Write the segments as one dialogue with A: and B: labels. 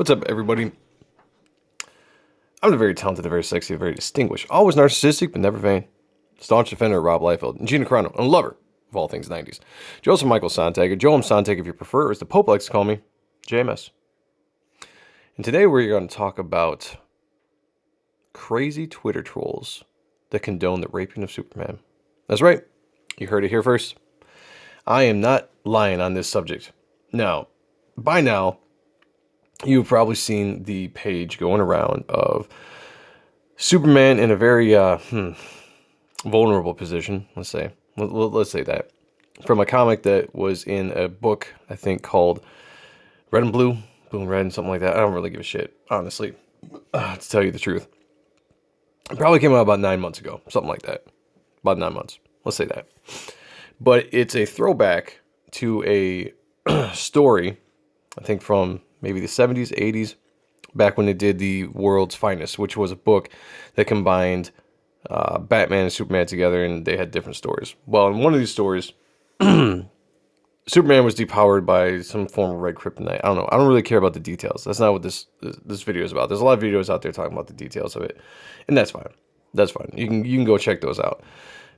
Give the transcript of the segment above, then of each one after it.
A: What's up, everybody? I'm the very talented, the very sexy, the very distinguished, always narcissistic, but never vain, staunch defender of Rob Liefeld, and Gina Carano, and a lover of all things 90s. Joseph Michael Sontag, or Joel Sontag if you prefer, or as the Pope likes to call me, JMS. And today we're going to talk about crazy Twitter trolls that condone the raping of Superman. That's right, you heard it here first. I am not lying on this subject. Now, by now, you've probably seen the page going around of Superman in a very vulnerable position, let's say. Let's say that. From a comic that was in a book, I think, called Red and Blue, Blue and Red, and something like that. I don't really give a shit, honestly, to tell you the truth. It probably came out about 9 months ago, something like that. About 9 months, let's say that. But it's a throwback to a story, I think from maybe the 70s, 80s, back when they did the World's Finest, which was a book that combined Batman and Superman together, and they had different stories. Well, in one of these stories, Superman was depowered by some form of red kryptonite. I don't know. I don't really care about the details. That's not what this video is about. There's a lot of videos out there talking about the details of it, and that's fine. That's fine. You can go check those out.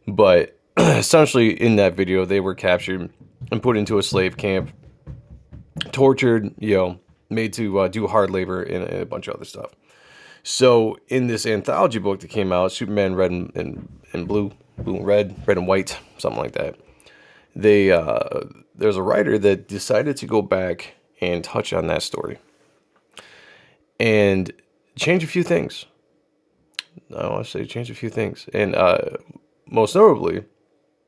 A: But essentially, in that video, they were captured and put into a slave camp, tortured, made to do hard labor and a bunch of other stuff. So in this anthology book that came out, Superman Red and Blue, Blue and Red, Red and White, something like that, there's a writer that decided to go back and touch on that story and change a few things. I want to say change a few things. And most notably,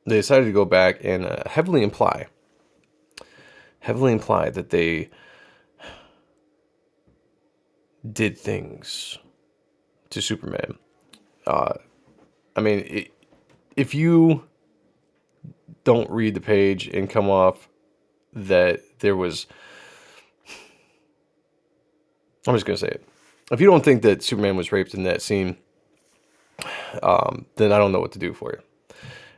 A: they decided to go back and heavily imply that they did things to Superman. If you don't read the page and come off that there was, I'm just going to say it. If you don't think that Superman was raped in that scene, then I don't know what to do for you.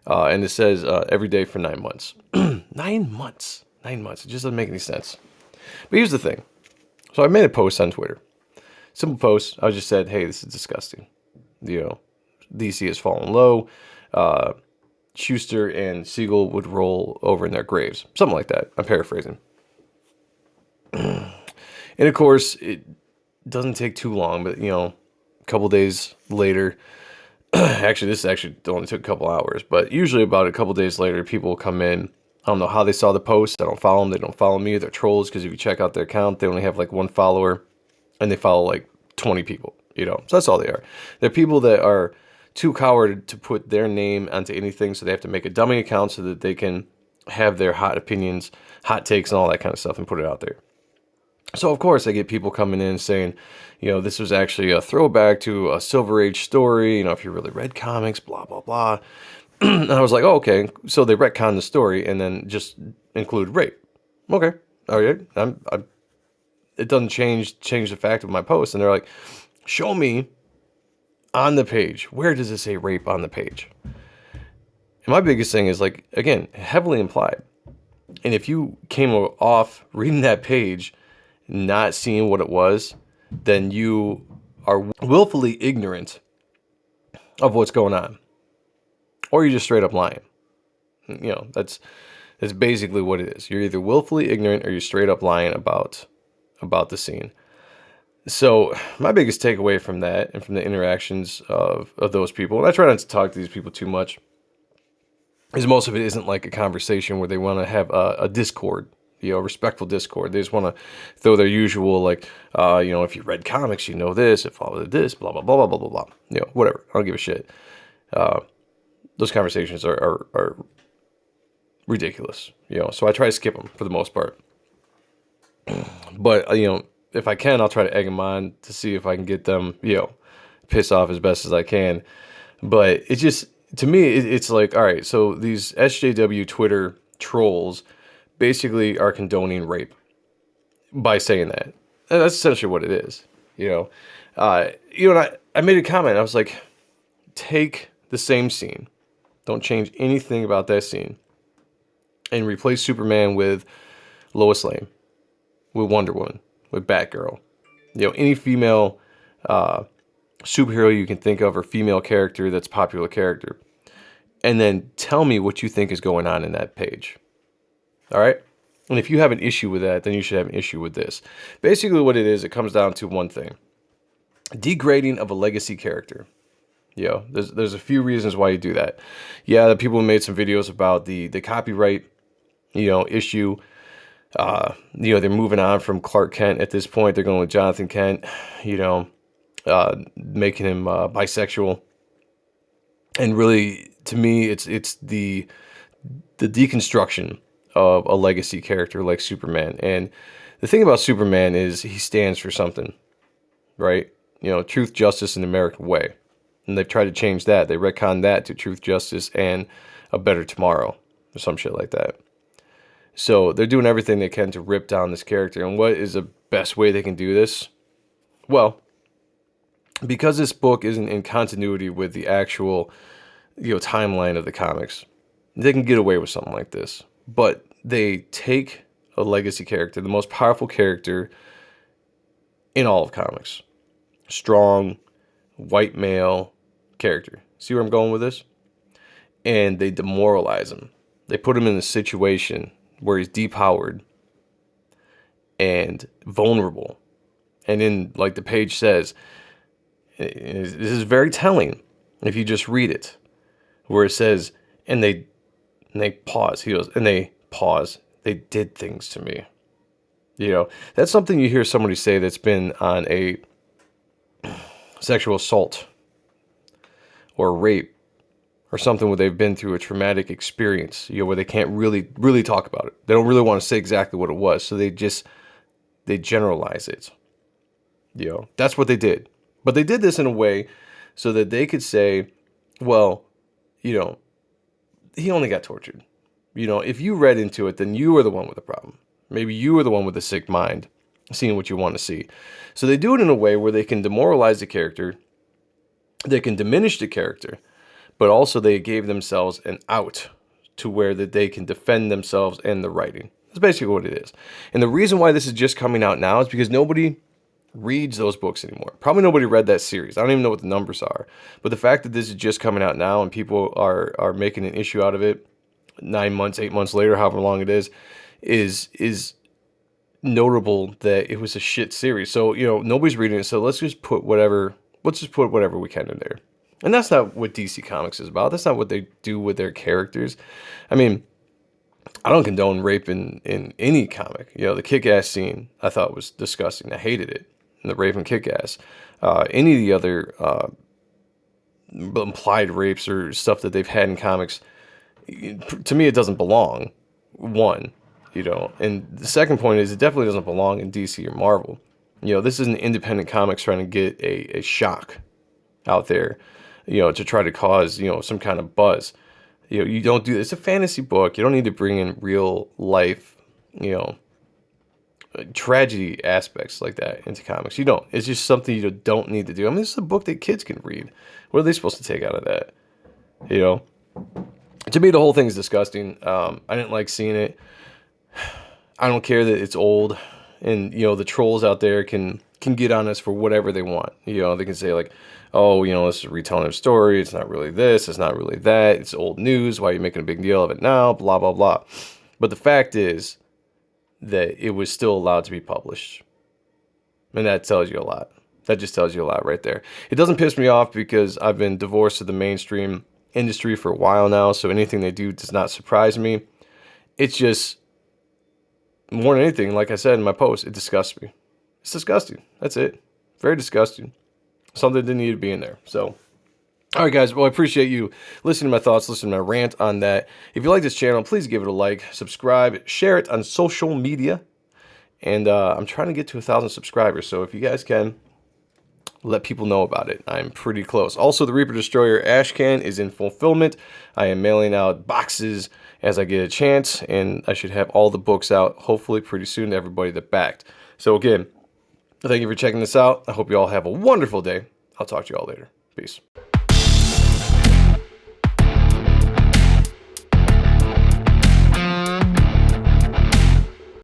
A: And it says every day for 9 months. 9 months. 9 months. It just doesn't make any sense. But here's the thing. So I made a post on Twitter. Simple post. I just said, hey, this is disgusting. DC has fallen low. Schuster and Siegel would roll over in their graves. Something like that. I'm paraphrasing. And of course, it doesn't take too long, but, a couple days later, this actually only took a couple hours, but usually about a couple days later, people will come in. I don't know how they saw the post. I don't follow them. They don't follow me. They're trolls because if you check out their account, they only have like one follower and they follow like 20 people, So that's all they are. They're people that are too coward to put their name onto anything, so they have to make a dummy account so that they can have their hot opinions, hot takes, and all that kind of stuff and put it out there. So, of course, I get people coming in saying, this was actually a throwback to a Silver Age story, if you really read comics, blah, blah, blah. And I was like, oh, okay. So they retconned the story and then just include rape. Okay. All right. It doesn't change the fact of my post. And they're like, show me on the page. Where does it say rape on the page? And my biggest thing is, like, again, heavily implied. And if you came off reading that page, not seeing what it was, then you are willfully ignorant of what's going on. Or you're just straight up lying. That's basically what it is. You're either willfully ignorant or you're straight up lying about the scene. So my biggest takeaway from that and from the interactions of those people, and I try not to talk to these people too much, is most of it isn't like a conversation where they want to have a discord, respectful discord. They just want to throw their usual, like, if you read comics, this, if followed this, blah, blah, blah, blah, blah, blah, blah. Whatever. I don't give a shit. Those conversations are ridiculous, so I try to skip them for the most part. But, if I can, I'll try to egg them on to see if I can get them, piss off as best as I can. But it just, to me, it's like, all right, so these SJW Twitter trolls basically are condoning rape by saying that. And that's essentially what it is, and I made a comment. I was like, take the same scene. Don't change anything about that scene. And replace Superman with Lois Lane, with Wonder Woman, with Batgirl, Any female superhero you can think of, or female character that's popular character, and then tell me what you think is going on in that page. All right? And if you have an issue with that, then you should have an issue with this. Basically what it is, it comes down to one thing. Degrading of a legacy character. There's a few reasons why you do that. Yeah, the people made some videos about the copyright, issue. They're moving on from Clark Kent at this point. They're going with Jonathan Kent, making him bisexual. And really, to me, it's the deconstruction of a legacy character like Superman. And the thing about Superman is he stands for something, right? Truth, justice, and the American way. And they've tried to change that. They retconned that to truth, justice, and a better tomorrow, or some shit like that. So they're doing everything they can to rip down this character. And what is the best way they can do this? Well, because this book isn't in continuity with the actual, timeline of the comics, they can get away with something like this. But they take a legacy character, the most powerful character in all of comics, strong, white male character. See where I'm going with this? And they demoralize him. They put him in a situation where he's depowered and vulnerable. And in, like the page says, this is very telling if you just read it, where it says, and they pause. He goes, and they pause. They did things to me. That's something you hear somebody say that's been on a sexual assault or rape or something where they've been through a traumatic experience, where they can't really talk about it. They don't really want to say exactly what it was. So they generalize it. That's what they did. But they did this in a way so that they could say, well, he only got tortured. If you read into it, then you were the one with the problem. Maybe you were the one with the sick mind, seeing what you want to see. So they do it in a way where they can demoralize the character, they can diminish the character, but also they gave themselves an out to where that they can defend themselves and the writing. That's basically what it is. And the reason why this is just coming out now is because nobody reads those books anymore. Probably nobody read that series. I don't even know what the numbers are. But the fact that this is just coming out now and people are making an issue out of it 9 months, 8 months later, however long it is notable that it was a shit series. So, nobody's reading it. So let's just put whatever we can in there. And that's not what DC Comics is about. That's not what they do with their characters. I mean, I don't condone rape in any comic. The Kick-Ass scene I thought was disgusting. I hated it. And the rape in Kick-Ass. Any of the other implied rapes or stuff that they've had in comics, to me, it doesn't belong. One, and the second point is it definitely doesn't belong in DC or Marvel. This is an independent comics trying to get a shock out there, to try to cause, some kind of buzz. You don't do, it's a fantasy book. You don't need to bring in real life, tragedy aspects like that into comics. You don't. It's just something you don't need to do. I mean, this is a book that kids can read. What are they supposed to take out of that? To me, the whole thing is disgusting. I didn't like seeing it. I don't care that it's old, and the trolls out there can get on us for whatever they want. They can say like, oh, this is a retelling of a story. It's not really this. It's not really that. It's old news. Why are you making a big deal of it now? Blah blah blah. But the fact is that it was still allowed to be published, and that tells you a lot. That just tells you a lot right there. It doesn't piss me off because I've been divorced to the mainstream industry for a while now, so anything they do does not surprise me. It's just, more than anything, like I said in my post, it disgusts me. It's disgusting. That's it. Very disgusting. Something that didn't need to be in there. So, all right, guys. Well, I appreciate you listening to my thoughts, listening to my rant on that. If you like this channel, please give it a like, subscribe, share it on social media. And I'm trying to get to 1,000 subscribers. So if you guys can, let people know about it. I'm pretty close. Also, the Reaper Destroyer ash can is in fulfillment. I am mailing out boxes as I get a chance, and I should have all the books out hopefully pretty soon to everybody that backed. So again, thank you for checking this out. I hope you all have a wonderful day. I'll talk to you all later. Peace.